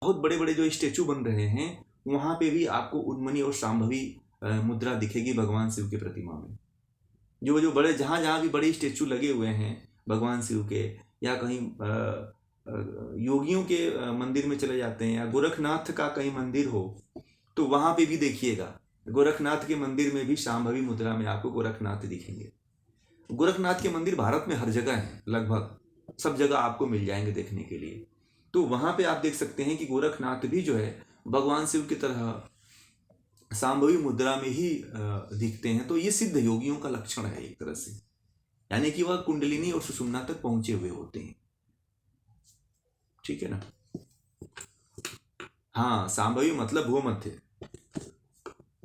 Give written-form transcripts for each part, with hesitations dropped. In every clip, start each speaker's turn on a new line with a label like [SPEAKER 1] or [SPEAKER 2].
[SPEAKER 1] बहुत बड़े बड़े जो स्टेचू बन रहे हैं वहाँ पे भी आपको उन्मनी और सांभवी मुद्रा दिखेगी भगवान शिव की प्रतिमा में। जो जो बड़े जहाँ जहाँ भी बड़े स्टेचू लगे हुए हैं भगवान शिव के, या कहीं योगियों के मंदिर में चले जाते हैं, या गोरखनाथ का कहीं मंदिर हो तो वहाँ पे भी देखिएगा, गोरखनाथ के मंदिर में भी शांभवी मुद्रा में आपको गोरखनाथ दिखेंगे। गोरखनाथ के मंदिर भारत में हर जगह हैं, लगभग सब जगह आपको मिल जाएंगे देखने के लिए। तो वहाँ पे आप देख सकते हैं कि गोरखनाथ भी जो है भगवान शिव की तरह सांभवी मुद्रा में ही दिखते हैं। तो ये सिद्ध योगियों का लक्षण है एक तरह से, यानी कि वह कुंडलिनी और सुषुम्ना तक पहुंचे हुए होते हैं। ठीक है ना। हाँ, सांभवी मतलब भूमध्य।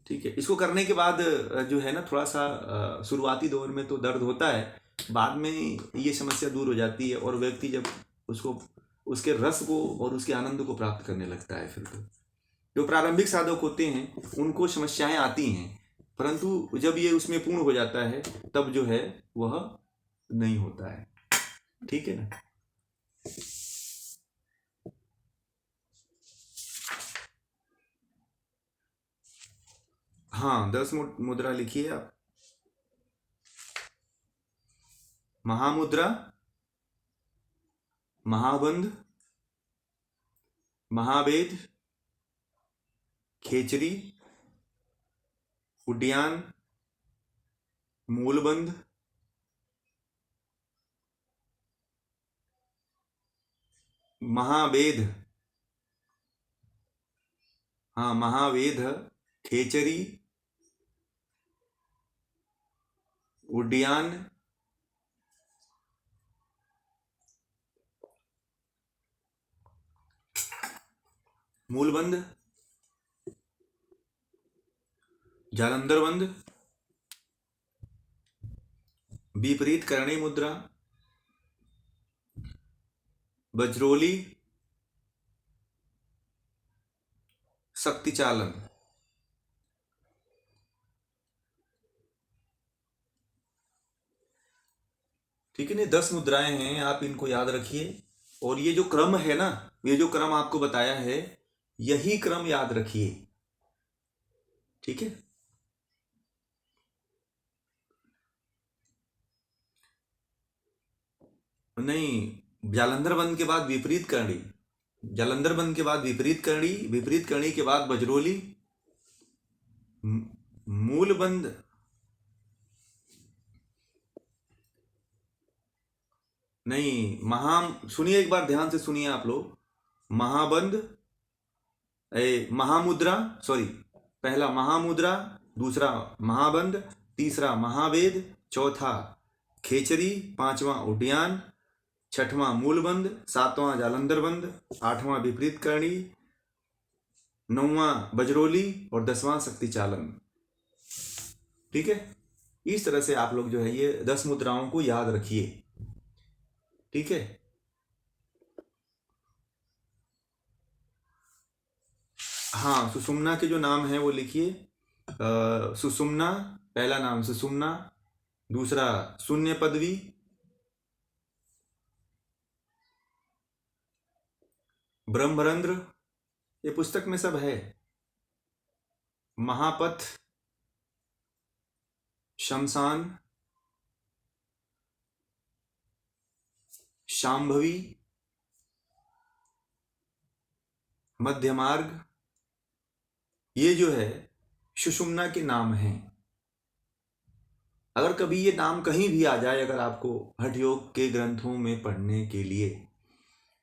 [SPEAKER 1] ठीक है। इसको करने के बाद जो है ना थोड़ा सा शुरुआती दौर में तो दर्द होता है, बाद में ये समस्या दूर हो जाती है और व्यक्ति जब उसको उसके रस को और उसके आनंद को प्राप्त करने लगता है। फिर तो जो प्रारंभिक साधक होते हैं उनको समस्याएं आती हैं, परंतु जब ये उसमें पूर्ण हो जाता है तब जो है वह नहीं होता है। ठीक है ना। हाँ, 10 मुद्रा लिखिए आप। महामुद्रा, महाबंध, महावेद, खेचरी, उड्डयन, मूलबंध, महावेद, हाँ महावेद, खेचरी, उड्डयन, मूलबंध, जालंधर बंध, विपरीत करणी मुद्रा, बजरोली, शक्ति चालन। ठीक है ना। 10 मुद्राएं हैं, आप इनको याद रखिए। और ये जो क्रम है ना, ये जो क्रम आपको बताया है यही क्रम याद रखिए। ठीक है। नहीं, जालंधर बंद के बाद विपरीत करणी, जालंधर बंद के बाद विपरीत करणी, विपरीत करणी के बाद बजरोली, मूल बंद, नहीं महा, सुनिए एक बार ध्यान से सुनिए आप लोग। महाबंद, महामुद्रा, सॉरी, पहला महामुद्रा, दूसरा महाबंद, तीसरा महावेद, चौथा खेचरी, पांचवा उड्डयन, छठवां मूलबंद, सातवां जालंधर बंद, आठवां विपरीत करणी, नौवां बजरोली और 10वां शक्ति चालन। ठीक है। इस तरह से आप लोग जो है ये 10 मुद्राओं को याद रखिए। ठीक है। हाँ, सुषुम्ना के जो नाम है वो लिखिए। सुषुम्ना, पहला नाम सुषुम्ना, दूसरा शून्य पदवी, ब्रह्मरंध्र, ये पुस्तक में सब है, महापथ, शमशान, शांभवी, मध्य मार्ग, ये जो है सुषुम्ना के नाम हैं। अगर कभी ये नाम कहीं भी आ जाए अगर आपको हठ योग के ग्रंथों में पढ़ने के लिए,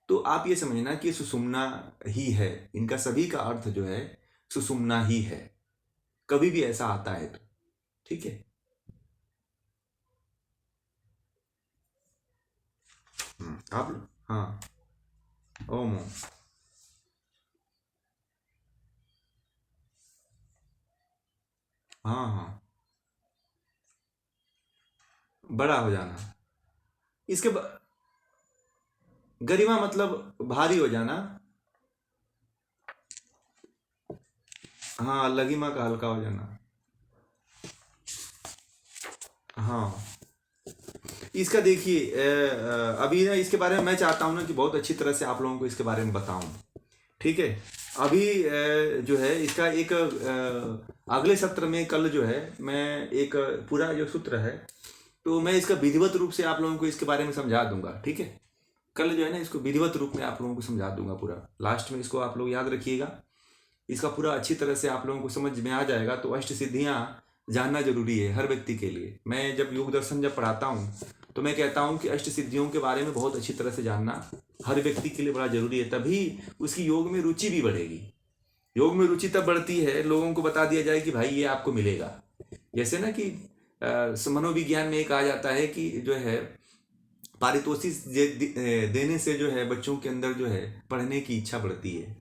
[SPEAKER 1] तो आप ये समझना कि सुषुम्ना ही है, इनका सभी का अर्थ जो है सुषुम्ना ही है, कभी भी ऐसा आता है तो। ठीक है। आप, हाँ, ओम, हाँ हाँ, बड़ा हो जाना, इसके गरिमा मतलब भारी हो जाना। हाँ, लघिमा का हल्का हो जाना। हाँ, इसका देखिए अभी ना इसके बारे में मैं चाहता हूँ ना कि बहुत अच्छी तरह से आप लोगों को इसके बारे में बताऊं। ठीक है। अभी जो है इसका एक अगले सत्र में कल जो है मैं एक पूरा जो सूत्र है तो मैं इसका विधिवत रूप से आप लोगों को इसके बारे में समझा दूंगा। ठीक है, कल जो है ना इसको विधिवत रूप में आप लोगों को समझा दूंगा पूरा। लास्ट में इसको आप लोग याद रखिएगा, इसका पूरा अच्छी तरह से आप लोगों को समझ में आ जाएगा। तो अष्ट सिद्धियाँ जानना जरूरी है हर व्यक्ति के लिए। मैं जब योग दर्शन जब पढ़ाता हूँ तो मैं कहता हूँ कि अष्ट सिद्धियों के बारे में बहुत अच्छी तरह से जानना हर व्यक्ति के लिए बड़ा जरूरी है, तभी उसकी योग में रुचि भी बढ़ेगी। योग में रुचि तब बढ़ती है लोगों को बता दिया जाए कि भाई ये आपको मिलेगा। जैसे ना कि मनोविज्ञान में एक आ जाता है कि जो है पारितोषिक देने से जो है बच्चों के अंदर जो है पढ़ने की इच्छा बढ़ती है,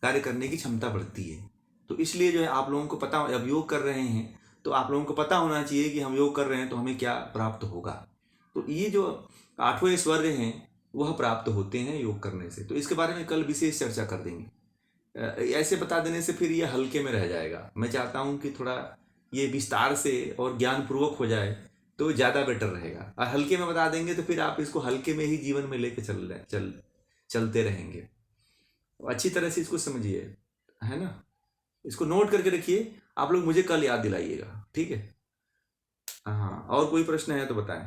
[SPEAKER 1] कार्य करने की क्षमता बढ़ती है। तो इसलिए जो है आप लोगों को पता, अब योग कर रहे हैं तो आप लोगों को पता होना चाहिए कि हम योग कर रहे हैं तो हमें क्या प्राप्त होगा। तो ये जो 8वें ऐश्वर्य हैं वह प्राप्त होते हैं योग करने से। तो इसके बारे में कल विशेष चर्चा कर देंगे। ऐसे बता देने से फिर ये हल्के में रह जाएगा। मैं चाहता हूँ कि थोड़ा ये विस्तार से और ज्ञानपूर्वक हो जाए तो ज़्यादा बेटर रहेगा। और हल्के में बता देंगे तो फिर आप इसको हल्के में ही जीवन में लेके चलते रहेंगे। अच्छी तरह से इसको समझिए, है ना। इसको नोट करके रखिए, आप लोग मुझे कल याद दिलाइएगा। ठीक है, हाँ। और कोई प्रश्न है तो बताएं।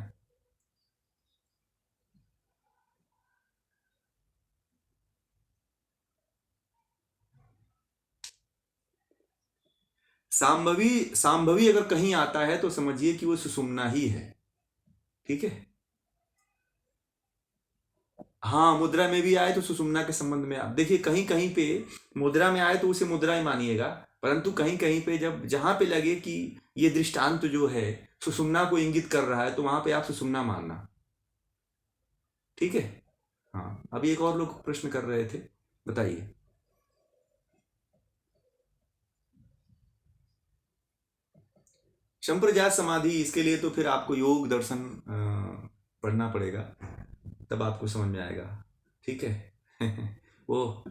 [SPEAKER 1] सांभवी सांभवी अगर कहीं आता है तो समझिए कि वो सुषुम्ना ही है। ठीक है, हाँ। मुद्रा में भी आए तो सुषुम्ना के संबंध में आप देखिए, कहीं कहीं पे मुद्रा में आए तो उसे मुद्रा ही मानिएगा, परंतु कहीं कहीं पे जब जहां पे लगे कि ये दृष्टांत जो है सुषुम्ना को इंगित कर रहा है तो वहां पे आप सुषुम्ना मानना। ठीक है, हाँ। अभी एक और लोग प्रश्न कर रहे थे, बताइए। संप्रजात समाधि, इसके लिए तो फिर आपको योग दर्शन पढ़ना पड़ेगा, तब आपको समझ में आएगा। ठीक है वो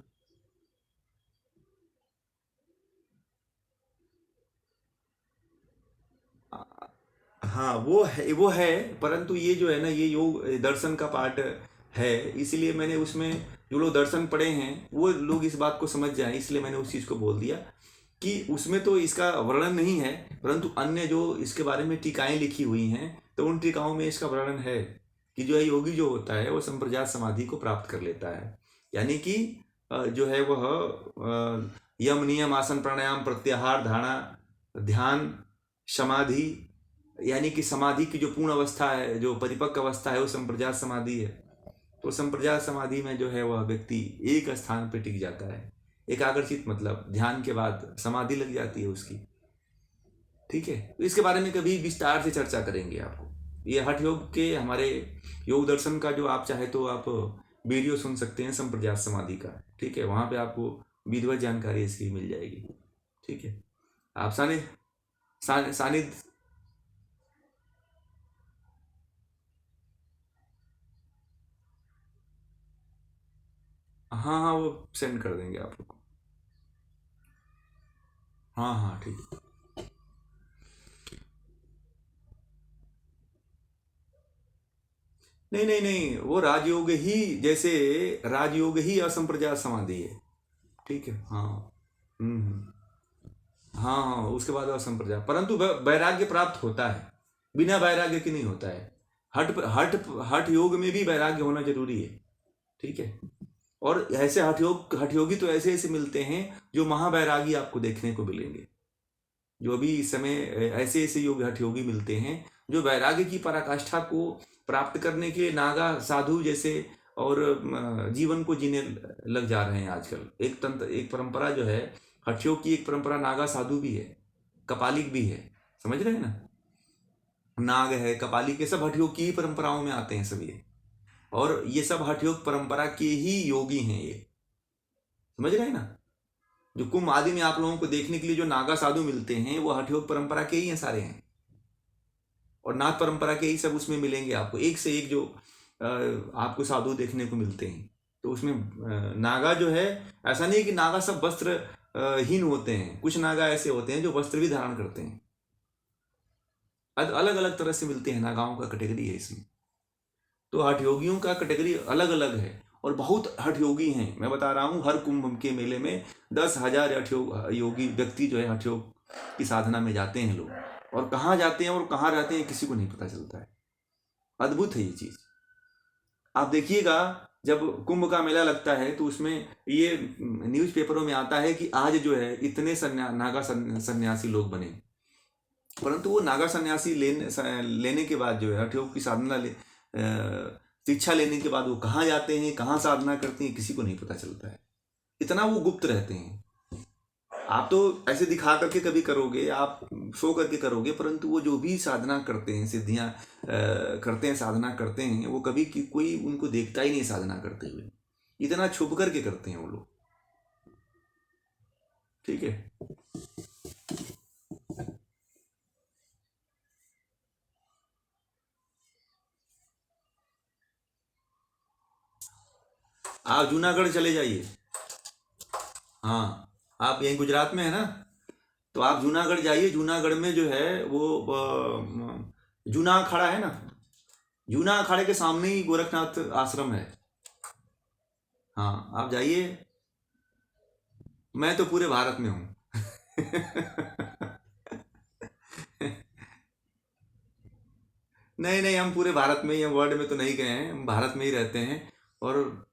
[SPEAKER 1] हाँ, वो है, परंतु ये जो है ना ये योग दर्शन का पार्ट है, इसीलिए मैंने उसमें जो लोग दर्शन पढ़े हैं वो लोग इस बात को समझ जाए, इसलिए मैंने उस चीज़ को बोल दिया कि उसमें तो इसका वर्णन नहीं है, परंतु अन्य जो इसके बारे में टीकाएं लिखी हुई हैं तो उन टीकाओं में इसका वर्णन है कि जो है योगी जो होता है वो संप्रजात समाधि को प्राप्त कर लेता है। यानी कि जो है वह यम नियम आसन प्राणायाम प्रत्याहार धारणा ध्यान समाधि, यानी कि समाधि की जो पूर्ण अवस्था है, जो परिपक्व अवस्था है वो संप्रजात समाधि है। तो संप्रजात समाधि में जो है वह व्यक्ति एक स्थान पर टिक जाता है, एकाग्रचित, मतलब ध्यान के बाद समाधि लग जाती है उसकी। ठीक है, तो इसके बारे में कभी विस्तार से चर्चा करेंगे आपको। ये हठ योग के हमारे योग दर्शन का जो आप चाहे तो आप वीडियो सुन सकते हैं संप्रजात समाधि का। ठीक है, वहाँ पे आपको विधिवत जानकारी इसकी मिल जाएगी। ठीक है, आप सानिध्य, हाँ हाँ, वो सेंड कर देंगे आप लोग को। हाँ हाँ, ठीक है। नहीं नहीं नहीं, वो राजयोग ही, जैसे राजयोग ही असंप्रजात समाधि है। ठीक है, हाँ। हाँ हाँ, उसके बाद असंप्रजात, परंतु वैराग्य प्राप्त होता है, बिना वैराग्य के नहीं होता है। हठ हठ हठ योग में भी वैराग्य होना जरूरी है। ठीक है, और ऐसे हठयोगी तो ऐसे ऐसे मिलते हैं जो महावैरागी आपको देखने को मिलेंगे। जो अभी इस समय ऐसे ऐसे हठयोगी मिलते हैं जो वैराग्य की पराकाष्ठा को प्राप्त करने के लिए नागा साधु जैसे और जीवन को जीने लग जा रहे हैं आजकल। एक तंत्र, एक परंपरा जो है हठयोग की, एक परंपरा नागा साधु भी है, कपालिक भी है। समझ रहे हैं ना, नाग है, कपालिक, ये सब हठयोग की ही परंपराओं में आते हैं सब ये। और ये सब हठयोग परंपरा के ही योगी हैं ये। समझ रहे हैं ना, जो कुंभ आदि में आप लोगों को देखने के लिए जो नागा साधु मिलते हैं वो हठयोग परंपरा के ही हैं सारे हैं, और नाग परंपरा के ही सब उसमें मिलेंगे आपको, एक से एक जो आपको साधु देखने को मिलते हैं। तो उसमें नागा जो है, ऐसा नहीं कि नागा सब वस्त्र हीन होते हैं, कुछ नागा ऐसे होते हैं जो वस्त्र भी धारण करते हैं। अलग अलग तरह से मिलते हैं, नागाओं का कैटेगरी है इसमें। तो हठ योगियों का कैटेगरी अलग अलग है, और बहुत हठ योगी हैं। मैं बता रहा हूँ, हर कुंभ के मेले में 10,000 हठ योगी व्यक्ति जो है हठ योग की साधना में जाते हैं लोग, और कहाँ जाते हैं और कहाँ रहते हैं किसी को नहीं पता चलता है। अद्भुत है ये चीज़। आप देखिएगा, जब कुंभ का मेला लगता है तो उसमें ये न्यूज़पेपरों में आता है कि आज जो है इतने नागा सन्यासी लोग बने, परंतु वो नागा सन्यासी लेने के बाद जो है हठ योग की साधना शिक्षा लेने के बाद वो कहाँ जाते हैं, कहाँ साधना करते हैं, किसी को नहीं पता चलता है। इतना वो गुप्त रहते हैं। आप तो ऐसे दिखा करके कभी करोगे, आप शो करके करोगे, परंतु वो जो भी साधना करते हैं, सिद्धियां करते हैं, साधना करते हैं, वो कभी कोई उनको देखता ही नहीं साधना करते हुए। इतना छुप करके करते हैं वो लोग। ठीक है। आप जूनागढ़ चले जाइए। हाँ, आप यहीं गुजरात में है ना, तो आप जूनागढ़ जाइए। जूनागढ़ में जो है वो जूना अखाड़ा है ना, जूना अखाड़े के सामने ही गोरखनाथ आश्रम है। हाँ, आप जाइए। मैं तो पूरे भारत में हूँ। नहीं नहीं, हम पूरे भारत में ही, हम वर्ल्ड में तो नहीं गए हैं, हम भारत में ही रहते हैं। और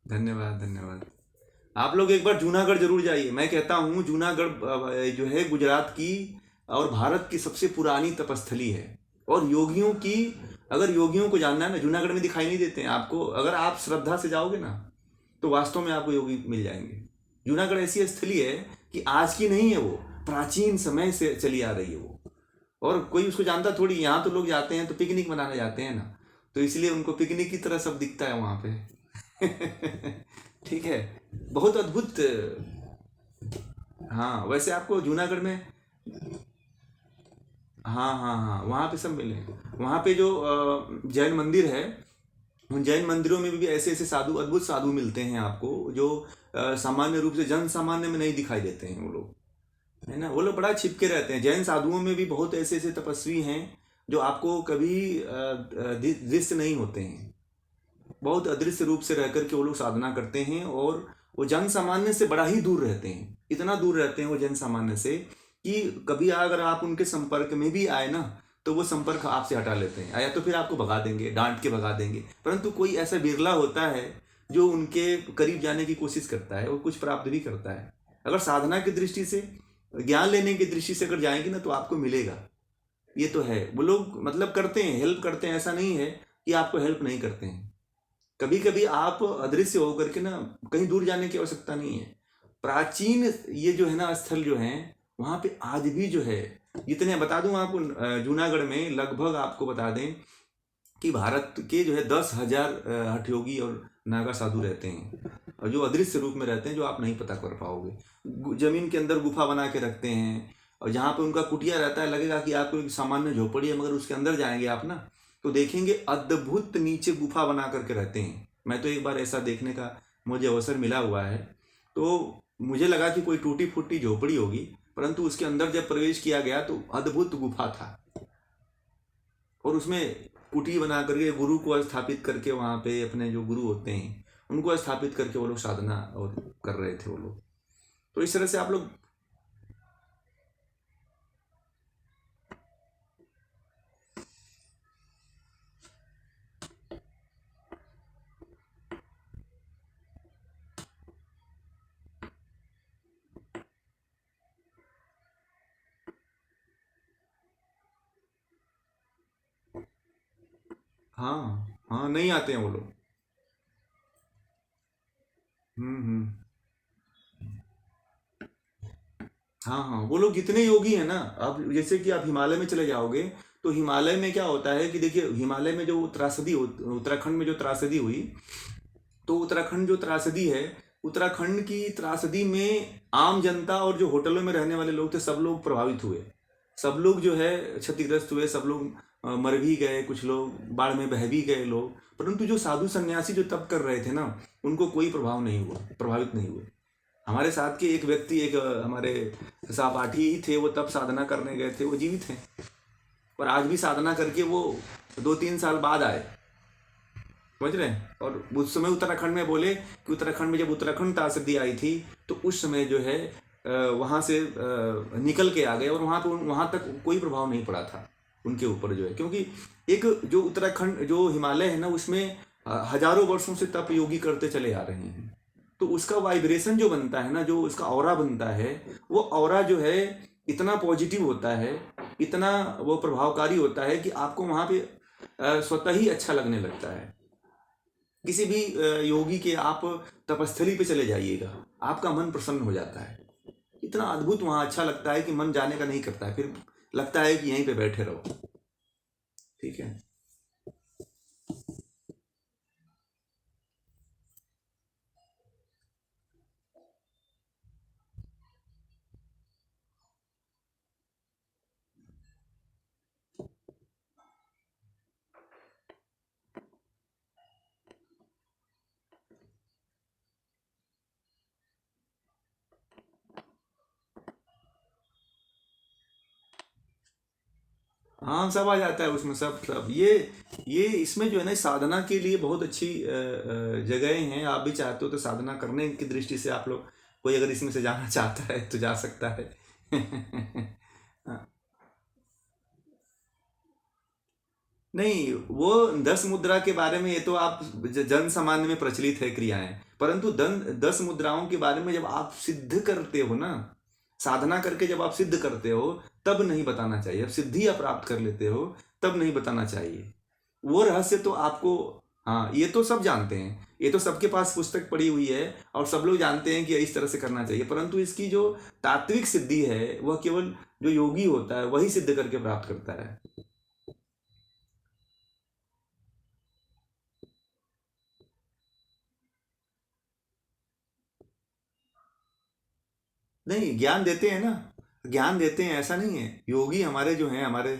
[SPEAKER 1] धन्यवाद धन्यवाद। आप लोग एक बार जूनागढ़ जरूर जाइए। मैं कहता हूँ जूनागढ़ जो है गुजरात की और भारत की सबसे पुरानी तपस्थली है। और योगियों की, अगर योगियों को जानना है ना, जूनागढ़ में दिखाई नहीं देते हैं आपको। अगर आप श्रद्धा से जाओगे ना तो वास्तव में आपको योगी मिल जाएंगे। जूनागढ़ ऐसी स्थली है कि आज की नहीं है, वो प्राचीन समय से चली आ रही है वो। और कोई उसको जानता थोड़ी। यहाँ तो लोग जाते हैं तो पिकनिक मनाने जाते हैं ना, तो इसलिए उनको पिकनिक की तरह सब दिखता है वहाँ पे। ठीक है, बहुत अद्भुत। हाँ, वैसे आपको जूनागढ़ में, हाँ हाँ हाँ, वहाँ पे सब मिले। वहाँ पे जो जैन मंदिर है, उन जैन मंदिरों में भी ऐसे ऐसे साधु, अद्भुत साधु मिलते हैं आपको, जो सामान्य रूप से जन सामान्य में नहीं दिखाई देते हैं वो लोग, है ना। वो लोग बड़ा छिपके रहते हैं। जैन साधुओं में भी बहुत ऐसे ऐसे तपस्वी हैं जो आपको कभी दृश्य नहीं होते हैं। बहुत अदृश्य रूप से रह करके वो लोग साधना करते हैं, और वो जन सामान्य से बड़ा ही दूर रहते हैं। इतना दूर रहते हैं वो जन सामान्य से कि कभी अगर आप उनके संपर्क में भी आए ना तो वो संपर्क आपसे हटा लेते हैं, या तो फिर आपको भगा देंगे, डांट के भगा देंगे। परंतु कोई ऐसा बिरला होता है जो उनके करीब जाने की कोशिश करता है और कुछ प्राप्त भी करता है। अगर साधना की दृष्टि से, ज्ञान लेने की दृष्टि से अगर जाएंगे ना तो आपको मिलेगा। ये तो है। वो लोग मतलब करते हैं, हेल्प करते हैं, ऐसा नहीं है कि आपको हेल्प नहीं करते हैं। कभी कभी आप अदृश्य होकर के ना कहीं दूर जाने की आवश्यकता नहीं है। प्राचीन ये जो है ना स्थल जो है, वहाँ पे आज भी जो है, जितने बता दूं आपको, जूनागढ़ में लगभग आपको बता दें कि भारत के जो है 10,000 हठयोगी और नागा साधु रहते हैं, और जो अदृश्य रूप में रहते हैं, जो आप नहीं पता कर पाओगे। जमीन के अंदर गुफा बना के रखते हैं, और जहाँ पे उनका कुटिया रहता है, लगेगा कि आपको एक सामान्य झोपड़ी है, मगर उसके अंदर जाएंगे आप ना तो देखेंगे अद्भुत नीचे गुफा बना करके रहते हैं। मैं तो एक बार ऐसा देखने का मुझे अवसर मिला हुआ है, तो मुझे लगा कि कोई टूटी फूटी झोपड़ी होगी, परंतु उसके अंदर जब प्रवेश किया गया तो अद्भुत गुफा था। और उसमें कुटी बना करके गुरु को स्थापित करके, वहाँ पे अपने जो गुरु होते हैं उनको स्थापित करके वो लोग साधना और कर रहे थे वो लोग। तो इस तरह से आप लोग, हाँ हाँ, नहीं आते हैं वो लोग। हम्म। हाँ हाँ, वो लोग जितने योगी हैं ना, अब जैसे कि आप हिमालय में चले जाओगे तो हिमालय में क्या होता है कि देखिए, हिमालय में जो त्रासदी, उत्तराखंड में जो त्रासदी हुई, तो उत्तराखंड जो त्रासदी है, उत्तराखंड की त्रासदी में आम जनता और जो होटलों में रहने वाले लोग थे, सब लोग प्रभावित हुए। सब लोग जो है क्षतिग्रस्त हुए, सब लोग मर भी गए, कुछ लोग बाढ़ में बह भी गए लोग, परंतु जो साधु सन्यासी जो तप कर रहे थे ना, उनको कोई प्रभावित नहीं हुए। हमारे साथ के एक व्यक्ति, एक हमारे सहपाठी ही थे, वो तप साधना करने गए थे, वो जीवित हैं और आज भी साधना करके वो 2-3 साल बाद आए, समझ रहे हैं। और उस समय उत्तराखंड में बोले कि उत्तराखंड में जब उत्तराखंड त्रासदी आई थी तो उस समय जो है वहाँ से निकल के आ गए और वहाँ तक कोई प्रभाव नहीं पड़ा था उनके ऊपर जो है, क्योंकि एक जो उत्तराखंड जो हिमालय है ना, उसमें हजारों वर्षों से तप योगी करते चले आ रहे हैं, तो उसका वाइब्रेशन जो बनता है ना, जो उसका ऑरा बनता है, वो ऑरा जो है इतना पॉजिटिव होता है, इतना वो प्रभावकारी होता है कि आपको वहाँ पे स्वतः ही अच्छा लगने लगता है। किसी भी योगी के आप तपस्थली पे चले जाइएगा, आपका मन प्रसन्न हो जाता है, इतना अद्भुत वहाँ अच्छा लगता है कि मन जाने का नहीं करता है, फिर लगता है कि यहीं पे बैठे रहो। ठीक है। हाँ, सब आ जाता है उसमें, सब ये इसमें जो है ना, साधना के लिए बहुत अच्छी जगहें हैं। आप भी चाहते हो तो साधना करने की दृष्टि से आप लोग, कोई अगर इसमें से जाना चाहता है तो जा सकता है। नहीं, वो 10 मुद्रा के बारे में ये तो आप जन सामान्य में प्रचलित है क्रियाएं, परंतु 10 मुद्राओं के बारे में जब आप सिद्ध करते हो ना, साधना करके जब आप सिद्ध करते हो, तब नहीं बताना चाहिए। अब सिद्धि आप प्राप्त कर लेते हो तब नहीं बताना चाहिए। वो रहस्य तो आपको, हाँ, ये तो सब जानते हैं, ये तो सबके पास पुस्तक पड़ी हुई है और सब लोग जानते हैं कि इस तरह से करना चाहिए, परंतु इसकी जो तात्विक सिद्धि है वह केवल जो योगी होता है वही सिद्ध करके प्राप्त करता है। नहीं, ज्ञान देते हैं ना, ज्ञान देते हैं, ऐसा नहीं है। योगी हमारे जो हैं, हमारे,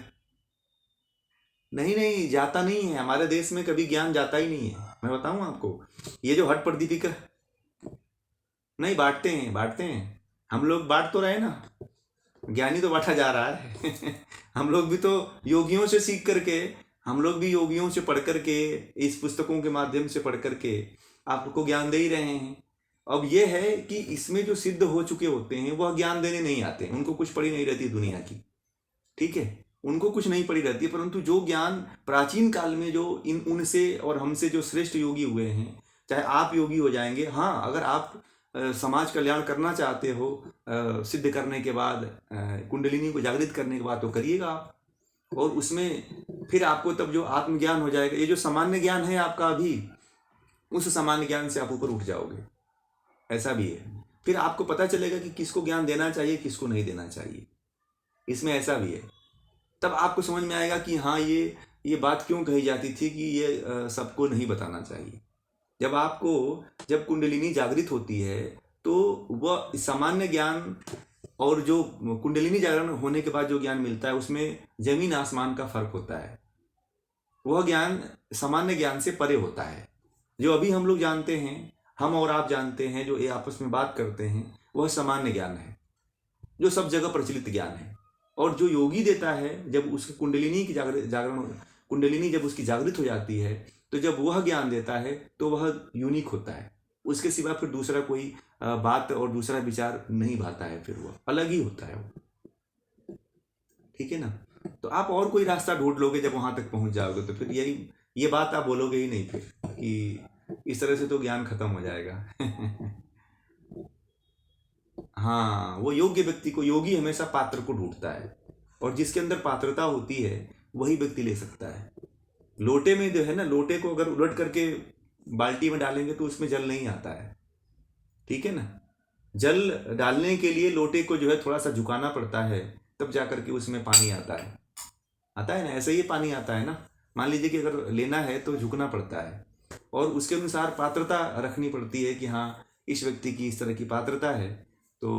[SPEAKER 1] नहीं नहीं, जाता नहीं है हमारे देश में, कभी ज्ञान जाता ही नहीं है। मैं बताऊं आपको, ये जो हट प्रदीपिका, नहीं, बांटते हैं, बांटते हैं, हम लोग बांट तो रहे ना, ज्ञानी तो बांटा जा रहा है। हम लोग भी तो योगियों से सीख करके, हम लोग भी योगियों से पढ़ करके, इस पुस्तकों के माध्यम से पढ़ करके आपको ज्ञान दे ही रहे हैं। अब ये है कि इसमें जो सिद्ध हो चुके होते हैं वह ज्ञान देने नहीं आते, उनको कुछ पड़ी नहीं रहती दुनिया की, ठीक है, उनको कुछ नहीं पड़ी रहती है, परंतु जो ज्ञान प्राचीन काल में जो इन उनसे और हमसे जो श्रेष्ठ योगी हुए हैं, चाहे आप योगी हो जाएंगे, हाँ, अगर आप समाज कल्याण करना चाहते हो सिद्ध करने के बाद, कुंडलिनी को जागृत करने के बाद, तो करिएगा आप, और उसमें फिर आपको तब जो आत्मज्ञान हो जाएगा, ये जो सामान्य ज्ञान है आपका अभी, उस सामान्य ज्ञान से आप ऊपर उठ जाओगे, ऐसा भी है। फिर आपको पता चलेगा कि किसको ज्ञान देना चाहिए, किसको नहीं देना चाहिए, इसमें ऐसा भी है। तब आपको समझ में आएगा कि हाँ, ये बात क्यों कही जाती थी कि ये सबको नहीं बताना चाहिए। जब कुंडलिनी जागृत होती है तो वह सामान्य ज्ञान और जो कुंडलिनी जागरण होने के बाद जो ज्ञान मिलता है, उसमें जमीन आसमान का फर्क होता है। वह ज्ञान सामान्य ज्ञान से परे होता है। जो अभी हम लोग जानते हैं, हम और आप जानते हैं, जो ये आपस में बात करते हैं, वह सामान्य ज्ञान है, जो सब जगह प्रचलित ज्ञान है। और जो योगी देता है, जब उसकी कुंडलिनी की जागरण, कुंडलिनी जब उसकी जागृत हो जाती है, तो जब वह ज्ञान देता है तो वह यूनिक होता है, उसके सिवा फिर दूसरा कोई बात और दूसरा विचार नहीं भाता है, फिर वह अलग ही होता है वो। ठीक है ना। तो आप और कोई रास्ता ढूंढ लोगे, जब वहां तक पहुंच जाओगे तो फिर यही, ये बात आप बोलोगे ही नहीं फिर कि इस तरह से तो ज्ञान खत्म हो जाएगा। हाँ, वो योग्य व्यक्ति को, योगी हमेशा पात्र को ढूंढता है, और जिसके अंदर पात्रता होती है वही व्यक्ति ले सकता है। लोटे में जो है ना, लोटे को अगर उलट करके बाल्टी में डालेंगे तो उसमें जल नहीं आता है, ठीक है ना। जल डालने के लिए लोटे को जो है थोड़ा सा झुकाना पड़ता है, तब जा करके उसमें पानी आता है ना, ऐसे ही पानी आता है ना। मान लीजिए कि अगर लेना है तो झुकना पड़ता है, और उसके अनुसार पात्रता रखनी पड़ती है कि हाँ, इस व्यक्ति की इस तरह की पात्रता है, तो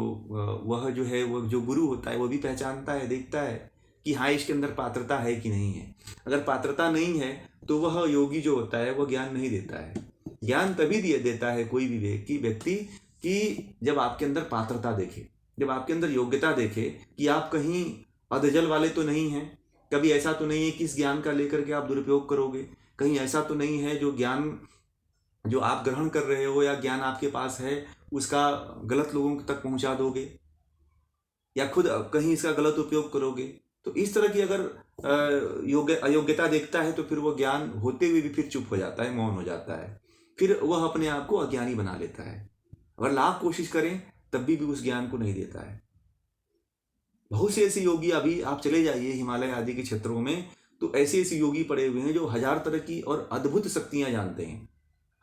[SPEAKER 1] वह जो है, वो जो गुरु होता है वो भी पहचानता है, देखता है कि हाँ इसके अंदर पात्रता है कि नहीं है। अगर पात्रता नहीं है तो वह योगी जो होता है वह ज्ञान नहीं देता है। ज्ञान तभी देता है कोई भी व्यक्ति कि जब आपके अंदर पात्रता देखे, जब आपके अंदर योग्यता देखे कि आप कहीं अधजल वाले तो नहीं हैं, कभी ऐसा तो नहीं है कि इस ज्ञान का लेकर के आप दुरुपयोग करोगे, कहीं ऐसा तो नहीं है जो ज्ञान जो आप ग्रहण कर रहे हो या ज्ञान आपके पास है उसका गलत लोगों तक पहुंचा दोगे या खुद कहीं इसका गलत उपयोग करोगे। तो इस तरह की अगर अयोग्यता देखता है तो फिर वो ज्ञान होते हुए भी फिर चुप हो जाता है, मौन हो जाता है, फिर वह अपने आप को अज्ञानी बना लेता है। अगर लाख कोशिश करें तब भी उस ज्ञान को नहीं देता है। बहुत से ऐसे योगी, अभी आप चले जाइए हिमालय आदि के क्षेत्रों में, तो ऐसे ऐसे योगी पड़े हुए हैं जो 1000 तरह की और अद्भुत शक्तियां जानते हैं,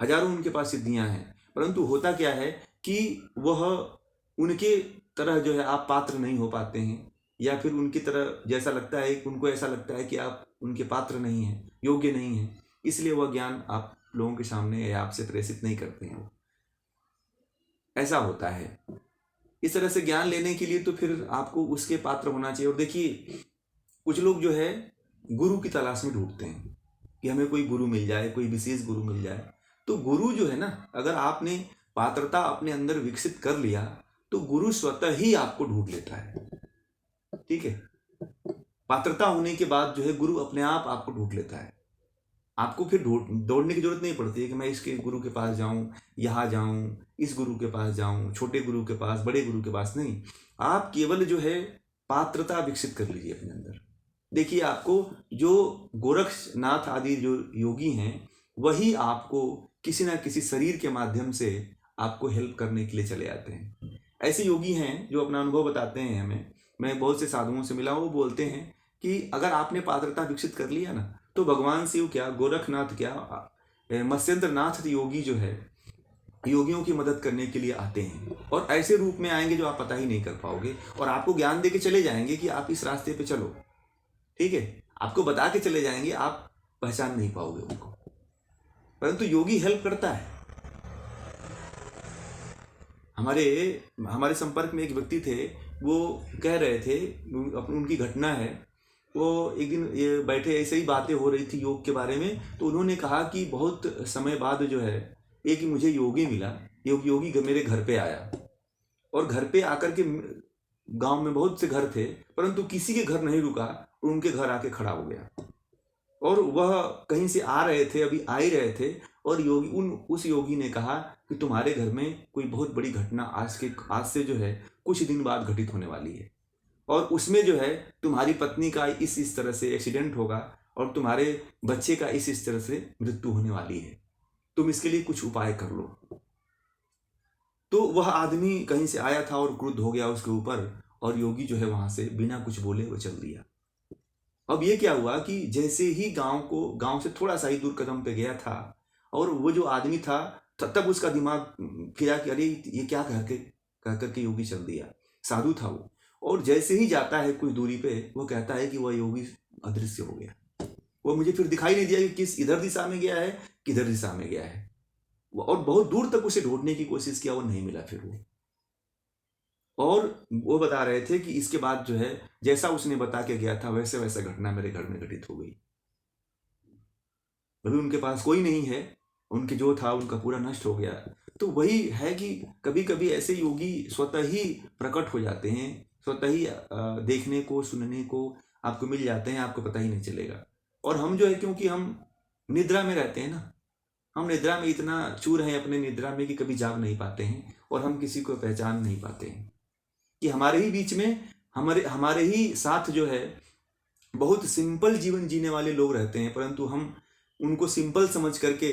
[SPEAKER 1] हजारों उनके पास सिद्धियां हैं, परंतु होता क्या है कि वह उनके तरह जो है आप पात्र नहीं हो पाते हैं, या फिर उनकी तरह जैसा लगता है, उनको ऐसा लगता है कि आप उनके पात्र नहीं हैं, योग्य नहीं हैं, इसलिए वह ज्ञान आप लोगों के सामने या आपसे प्रेषित नहीं करते हैं। ऐसा होता है। इस तरह से ज्ञान लेने के लिए तो फिर आपको उसके पात्र होना चाहिए। और देखिए कुछ लोग जो है गुरु की तलाश में ढूंढते हैं कि हमें कोई गुरु मिल जाए, कोई विशेष गुरु मिल जाए। तो गुरु जो है ना, अगर आपने पात्रता अपने अंदर विकसित कर लिया तो गुरु स्वतः ही आपको ढूंढ लेता है। ठीक है, पात्रता होने के बाद जो है गुरु अपने आप आपको ढूंढ लेता है। आपको फिर दौड़ने की जरूरत नहीं पड़ती है कि मैं इसके गुरु के पास जाऊं, यहाँ जाऊं, इस गुरु के पास जाऊं, छोटे गुरु के पास, बड़े गुरु के पास नहीं। आप केवल जो है पात्रता विकसित कर लीजिए अपने अंदर। देखिए आपको जो गोरखनाथ आदि जो योगी हैं वही आपको किसी ना किसी शरीर के माध्यम से आपको हेल्प करने के लिए चले आते हैं। ऐसे योगी हैं जो अपना अनुभव बताते हैं हमें। मैं बहुत से साधुओं से मिला, वो बोलते हैं कि अगर आपने पात्रता विकसित कर लिया ना तो भगवान शिव क्या, गोरखनाथ क्या, मत्स्येंद्र नाथ योगी जो है योगियों की मदद करने के लिए आते हैं, और ऐसे रूप में आएंगे जो आप पता ही नहीं कर पाओगे, और आपको ज्ञान दे के चले जाएंगे कि आप इस रास्ते पे चलो। ठीक है, आपको बता के चले जाएंगे, आप पहचान नहीं पाओगे उनको, परंतु योगी हेल्प करता है। हमारे संपर्क में एक व्यक्ति थे, वो कह रहे थे, उनकी घटना है, वो एक दिन ये बैठे ऐसे ही बातें हो रही थी योग के बारे में, तो उन्होंने कहा कि बहुत समय बाद जो है एक मुझे योगी मिला, योगी मेरे घर पे आया, और घर पे आकर के गांव में बहुत से घर थे परंतु किसी के घर नहीं रुका, उनके घर आके खड़ा हो गया। और वह कहीं से आ रहे थे, अभी आ ही रहे थे, और उस योगी ने कहा कि तुम्हारे घर में कोई बहुत बड़ी घटना आज से जो है कुछ दिन बाद घटित होने वाली है, और उसमें जो है तुम्हारी पत्नी का इस तरह से एक्सीडेंट होगा और तुम्हारे बच्चे का इस तरह से मृत्यु होने वाली है, तुम इसके लिए कुछ उपाय कर लो। तो वह आदमी कहीं से आया था और क्रुद्ध हो गया उसके ऊपर, और योगी जो है वहां से बिना कुछ बोले वो चल दिया। अब ये क्या हुआ कि जैसे ही गांव से थोड़ा सा ही दूर कदम पे गया था, और वो जो आदमी था तब उसका दिमाग फिरा कि अरे ये क्या कह करके योगी चल दिया। साधु था वो, और जैसे ही जाता है कुछ दूरी पे, वो कहता है कि वह योगी अदृश्य हो गया। वो मुझे फिर दिखाई नहीं दिया कि किस इधर दिशा में गया है, किधर दिशा में गया है, और बहुत दूर तक उसे ढूंढने की कोशिश किया, वो नहीं मिला फिर वो। और वो बता रहे थे कि इसके बाद जो है जैसा उसने बता के गया था वैसे वैसा घटना मेरे घर में घटित हो गई। अभी उनके पास कोई नहीं है, उनके जो था उनका पूरा नष्ट हो गया। तो वही है कि कभी कभी ऐसे योगी स्वतः ही प्रकट हो जाते हैं, स्वतः ही देखने को सुनने को आपको मिल जाते हैं, आपको पता ही नहीं चलेगा। और हम जो है क्योंकि हम निद्रा में रहते हैं ना, हम निद्रा में इतना चूर हैं अपने निद्रा में कि कभी जाग नहीं पाते हैं, और हम किसी को पहचान नहीं पाते हैं कि हमारे ही बीच में हमारे ही साथ जो है बहुत सिंपल जीवन जीने वाले लोग रहते हैं, परंतु हम उनको सिंपल समझ करके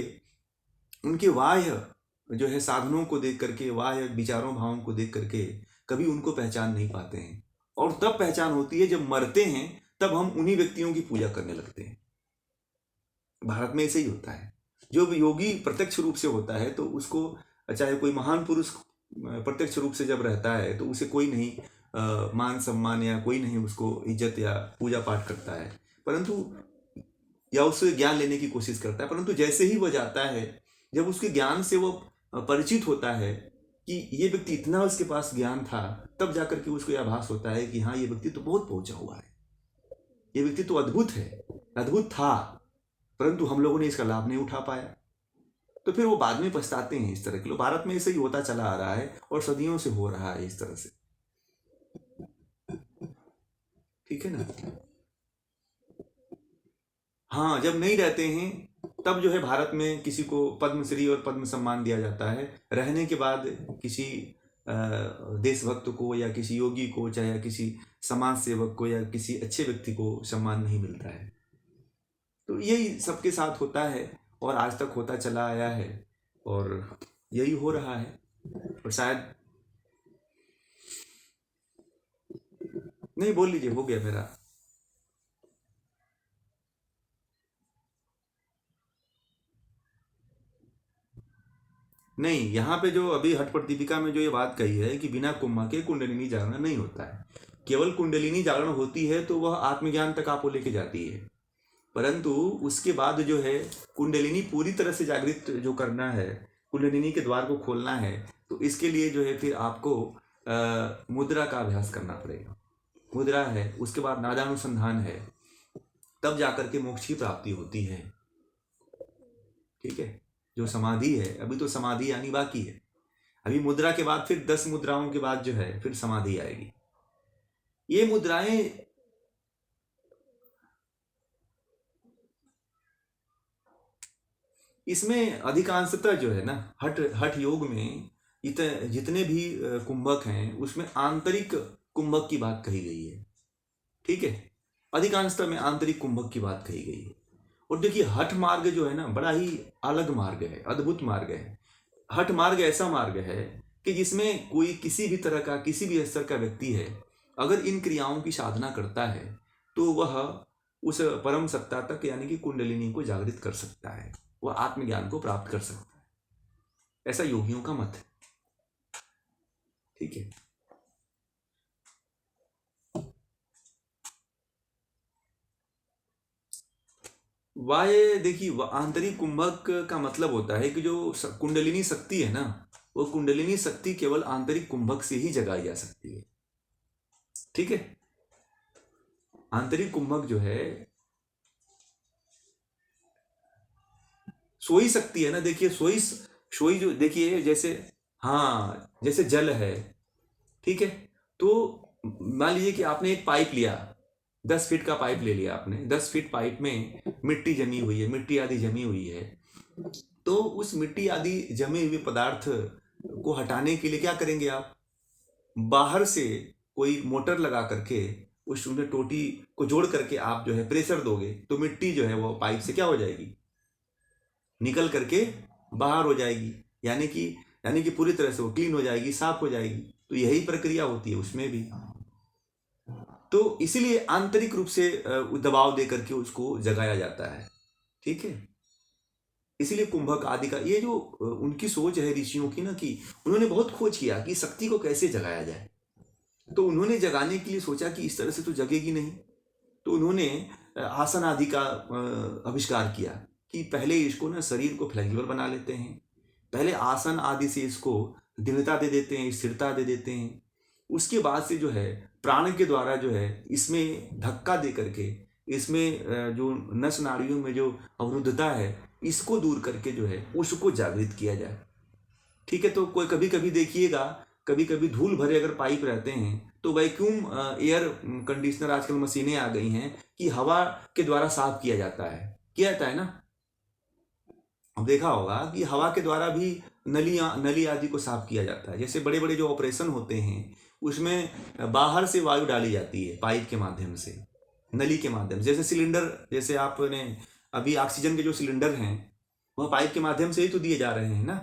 [SPEAKER 1] उनके बाह्य जो है साधनों को देख करके, बाह्य विचारों भावों को देख करके कभी उनको पहचान नहीं पाते हैं। और तब पहचान होती है जब मरते हैं, तब हम उन्हीं व्यक्तियों की पूजा करने लगते हैं। भारत में ऐसे ही होता है। जो योगी प्रत्यक्ष रूप से होता है तो उसको, चाहे कोई महान पुरुष प्रत्यक्ष रूप से जब रहता है तो उसे कोई नहीं मान सम्मान या कोई नहीं उसको इज्जत या पूजा पाठ करता है, परंतु या उससे ज्ञान लेने की कोशिश करता है। परंतु जैसे ही वह जाता है, जब उसके ज्ञान से वो परिचित होता है कि ये व्यक्ति इतना उसके पास ज्ञान था, तब जाकर के उसको यह आभास होता है कि हाँ ये व्यक्ति तो बहुत पहुंचा हुआ है, ये व्यक्ति तो अद्भुत है, अद्भुत था, परंतु हम लोगों ने इसका लाभ नहीं उठा पाया। तो फिर वो बाद में पछताते हैं। इस तरह के लोग भारत में ऐसे ही होता चला आ रहा है और सदियों से हो रहा है इस तरह से। ठीक है ना। हाँ, जब नहीं रहते हैं तब जो है भारत में किसी को पद्मश्री और पद्म सम्मान दिया जाता है, रहने के बाद किसी देशभक्त को या किसी योगी को, चाहे किसी समाज सेवक को या किसी अच्छे व्यक्ति को सम्मान नहीं मिलता है। तो यही सबके साथ होता है और आज तक होता चला आया है और यही हो रहा है। और शायद नहीं, बोल लीजिए, हो गया मेरा। नहीं, यहाँ पे जो अभी हठपट दीपिका में जो ये बात कही है कि बिना कुंभ के कुंडलिनी जागरण नहीं होता है। केवल कुंडलिनी जागरण होती है तो वह आत्मज्ञान तक आपको लेके जाती है, परंतु उसके बाद जो है कुंडलिनी पूरी तरह से जागृत जो करना है, कुंडलिनी के द्वार को खोलना है, तो इसके लिए जो है फिर आपको मुद्रा का अभ्यास करना पड़ेगा। मुद्रा है, उसके बाद नादानुसंधान है, तब जाकर के मोक्ष की प्राप्ति होती है। ठीक है। जो समाधि है, अभी तो समाधि आनी बाकी है। अभी मुद्रा के बाद फिर 10 मुद्राओं के बाद जो है फिर समाधि आएगी। ये मुद्राएं इसमें अधिकांशतः जो है ना, हठ योग में जितने भी कुंभक हैं उसमें आंतरिक कुंभक की बात कही गई है। ठीक है, अधिकांशतः में आंतरिक कुंभक की बात कही गई है। और देखिए, हठ मार्ग जो है ना, बड़ा ही अलग मार्ग है, अद्भुत मार्ग है। हठ मार्ग ऐसा मार्ग है कि जिसमें कोई किसी भी तरह का, किसी भी स्तर का व्यक्ति है, अगर इन क्रियाओं की साधना करता है तो वह उस परम सत्ता तक, यानी कि कुंडलिनी को जागृत कर सकता है, वह आत्मज्ञान को प्राप्त कर सकता है। ऐसा योगियों का मत है। ठीक है। वाय देखिए, आंतरिक कुंभक का मतलब होता है कि जो कुंडलिनी शक्ति है ना, वो कुंडलिनी शक्ति केवल आंतरिक कुंभक से ही जगाई जा सकती है। ठीक है। आंतरिक कुंभक जो है सोई शक्ति है ना। देखिए, सोई जो देखिए, जैसे हाँ, जैसे जल है। ठीक है। तो मान लीजिए कि आपने एक पाइप लिया, 10 फीट का पाइप ले लिया आपने। 10 फीट पाइप में मिट्टी जमी हुई है, मिट्टी आदि जमी हुई है। तो उस मिट्टी आदि जमे हुए पदार्थ को हटाने के लिए क्या करेंगे आप? बाहर से कोई मोटर लगा करके उसमें टोटी को जोड़ करके आप जो है प्रेशर दोगे, तो मिट्टी जो है वो पाइप से क्या हो जाएगी? निकल करके बाहर हो जाएगी। यानी कि पूरी तरह से वो क्लीन हो जाएगी, साफ हो जाएगी। तो यही प्रक्रिया होती है उसमें भी। तो इसीलिए आंतरिक रूप से दबाव दे करके उसको जगाया जाता है। ठीक है। इसीलिए कुंभक आदि का ये जो उनकी सोच है ऋषियों की ना, कि उन्होंने बहुत खोज किया कि शक्ति को कैसे जगाया जाए। तो उन्होंने जगाने के लिए सोचा कि इस तरह से तो जगेगी नहीं। तो उन्होंने आसन आदि का आविष्कार किया कि पहले इसको ना शरीर को फ्लेक्सिबल बना लेते हैं, पहले आसन आदि से इसको दृढ़ता दे देते हैं, स्थिरता दे देते हैं। उसके बाद से जो है प्राण के द्वारा जो है इसमें धक्का दे करके, इसमें जो नस नाड़ियों में जो अवरुद्धता है इसको दूर करके जो है उसको जागृत किया जाए। ठीक है। तो कोई कभी कभी देखिएगा, कभी कभी धूल भरे अगर पाइप रहते हैं तो वैक्यूम एयर कंडीशनर आजकल मशीनें आ गई हैं कि हवा के द्वारा साफ किया जाता है ना। अब देखा होगा कि हवा के द्वारा भी नली आदि को साफ किया जाता है। जैसे बड़े बड़े जो ऑपरेशन होते हैं उसमें बाहर से वायु डाली जाती है पाइप के माध्यम से, नली के माध्यम से। जैसे सिलेंडर, जैसे आपने अभी ऑक्सीजन के जो सिलेंडर हैं वह पाइप के माध्यम से ही तो दिए जा रहे हैं ना।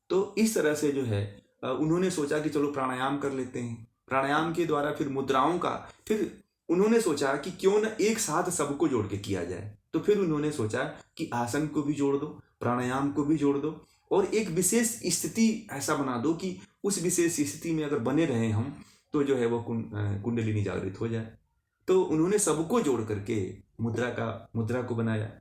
[SPEAKER 1] तो इस तरह से जो है उन्होंने सोचा कि चलो प्राणायाम कर लेते हैं। प्राणायाम के द्वारा फिर मुद्राओं का, फिर उन्होंने सोचा कि क्यों न एक साथ सबको जोड़ के किया जाए। तो फिर उन्होंने सोचा कि आसन को भी जोड़ दो, प्राणायाम को भी जोड़ दो, और एक विशेष स्थिति ऐसा बना दो कि उस विशेष स्थिति में अगर बने रहें हम तो जो है वो कुंडलिनी जागृत हो जाए। तो उन्होंने सबको जोड़ करके मुद्रा को बनाया।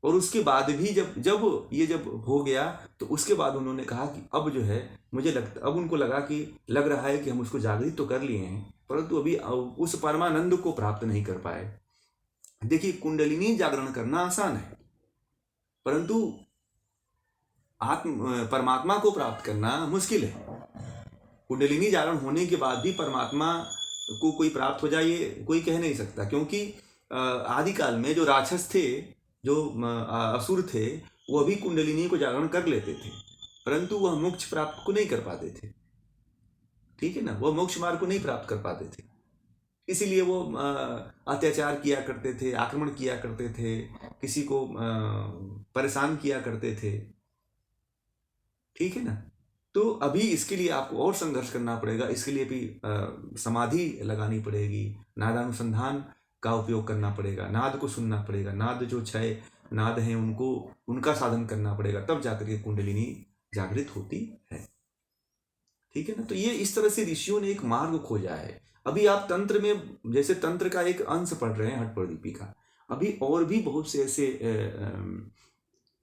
[SPEAKER 1] और उसके बाद भी जब हो गया तो उसके बाद उन्होंने कहा कि अब जो है अब उनको लग रहा है कि हम उसको जागृत तो कर लिए हैं, परंतु अभी उस परमानंद को प्राप्त नहीं कर पाए। देखिए, कुंडलिनी जागरण करना आसान है, परंतु परमात्मा को प्राप्त करना मुश्किल है। कुंडलिनी जागरण होने के बाद भी परमात्मा को कोई प्राप्त हो जाए ये कोई कह नहीं सकता, क्योंकि आदिकाल में जो राक्षस थे, जो असुर थे, वह भी कुंडलिनी को जागरण कर लेते थे, परंतु वह मोक्ष प्राप्त को नहीं कर पाते थे। ठीक है ना, वह मोक्ष मार्ग को नहीं प्राप्त कर पाते थे, इसीलिए वो अत्याचार किया करते थे, आक्रमण किया करते थे, किसी को परेशान किया करते थे। ठीक है ना, तो अभी इसके लिए आपको और संघर्ष करना पड़ेगा। इसके लिए भी समाधि लगानी पड़ेगी, नादानुसंधान का उपयोग करना पड़ेगा, नाद को सुनना पड़ेगा, नाद जो 6 नाद हैं उनका साधन करना पड़ेगा, तब जाकर के कुंडलिनी जागृत होती है। ठीक है ना, तो ये इस तरह से ऋषियों ने एक मार्ग खोजा है। अभी आप तंत्र में, जैसे तंत्र का एक अंश पढ़ रहे हैं हठप्रदीपिका, अभी और भी बहुत से ऐसे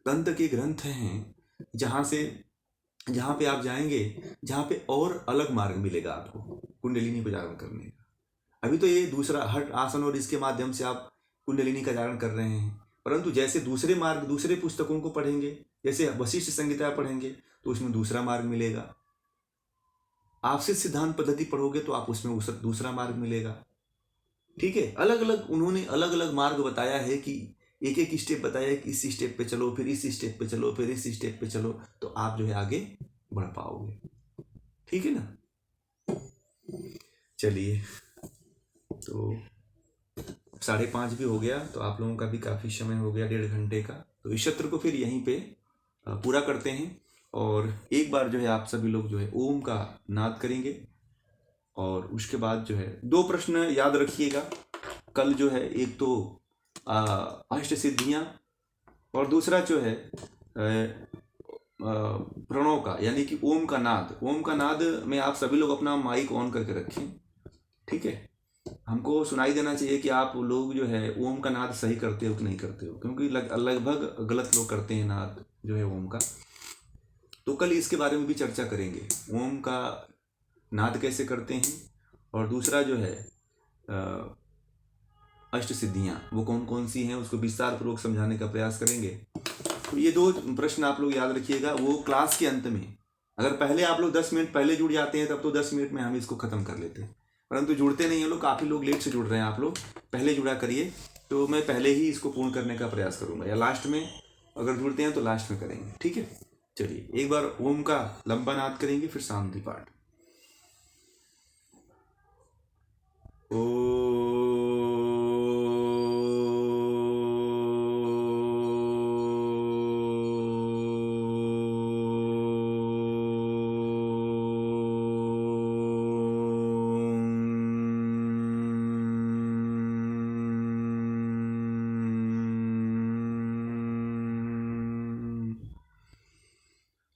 [SPEAKER 1] तंत्र के ग्रंथ हैं जहाँ पे आप जाएंगे, जहाँ पे और अलग मार्ग मिलेगा आपको कुंडलिनी को जागरण करने का। अभी तो ये दूसरा हठ आसन और इसके माध्यम से आप कुंडलिनी का जागरण कर रहे हैं, परंतु जैसे दूसरे मार्ग, दूसरे पुस्तकों को पढ़ेंगे, जैसे वशिष्ठ संहिता पढ़ेंगे तो उसमें दूसरा मार्ग मिलेगा। आपसित सिद्धांत पद्धति पढ़ोगे तो आप उसमें दूसरा मार्ग मिलेगा। ठीक है, अलग अलग उन्होंने अलग अलग मार्ग बताया है कि एक एक स्टेप बताया है कि इस स्टेप पे चलो, फिर इस स्टेप पे चलो, फिर इस स्टेप पे चलो, तो आप जो है आगे बढ़ पाओगे। ठीक है ना। चलिए, तो 5:30 भी हो गया, तो आप लोगों का भी काफ़ी समय हो गया, 1.5 घंटे का। तो इस सत्र को फिर यहीं पे पूरा करते हैं, और एक बार जो है आप सभी लोग जो है ओम का नाद करेंगे, और उसके बाद जो है 2 प्रश्न याद रखिएगा कल जो है, एक तो अष्ट सिद्धियाँ, और दूसरा जो है प्रणव का, यानी कि ओम का नाद। ओम का नाद में आप सभी लोग अपना माइक ऑन करके रखें। ठीक है, हमको सुनाई देना चाहिए कि आप लोग जो है ओम का नाद सही करते हो कि नहीं करते हो, क्योंकि लगभग गलत लोग करते हैं नाद जो है ओम का। तो कल इसके बारे में भी चर्चा करेंगे, ओम का नाद कैसे करते हैं, और दूसरा जो है अष्ट सिद्धियाँ वो कौन कौन सी हैं, उसको विस्तार पूर्वक समझाने का प्रयास करेंगे। तो ये 2 प्रश्न आप लोग याद रखिएगा, वो क्लास के अंत में। अगर पहले आप लोग 10 मिनट पहले जुड़ जाते हैं तब तो 10 मिनट में हम इसको ख़त्म कर लेते हैं, परंतु जुड़ते नहीं हैं लोग, काफ़ी लोग लेट से जुड़ रहे हैं। आप लोग पहले जुड़ा करिए, तो मैं पहले ही इसको पूर्ण करने का प्रयास करूँगा, या लास्ट में अगर जुड़ते हैं तो लास्ट में करेंगे। ठीक है, चलिए एक बार ओम का लंबा नाद करेंगे, फिर शांति पाठ।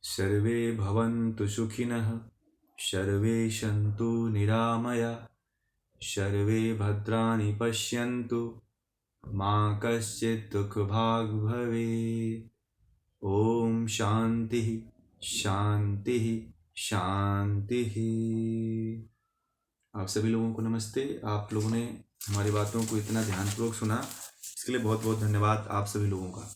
[SPEAKER 1] सर्वे भवन्तु सुखिनः, सर्वे सन्तु निरामया, सर्वे भद्राणि पश्यन्तु, मा कश्चित् दुःखभाग् भवेत्। ओम शांति शांति शांति। आप सभी लोगों को नमस्ते। आप लोगों ने हमारी बातों को इतना ध्यानपूर्वक सुना, इसके लिए बहुत बहुत धन्यवाद आप सभी लोगों का।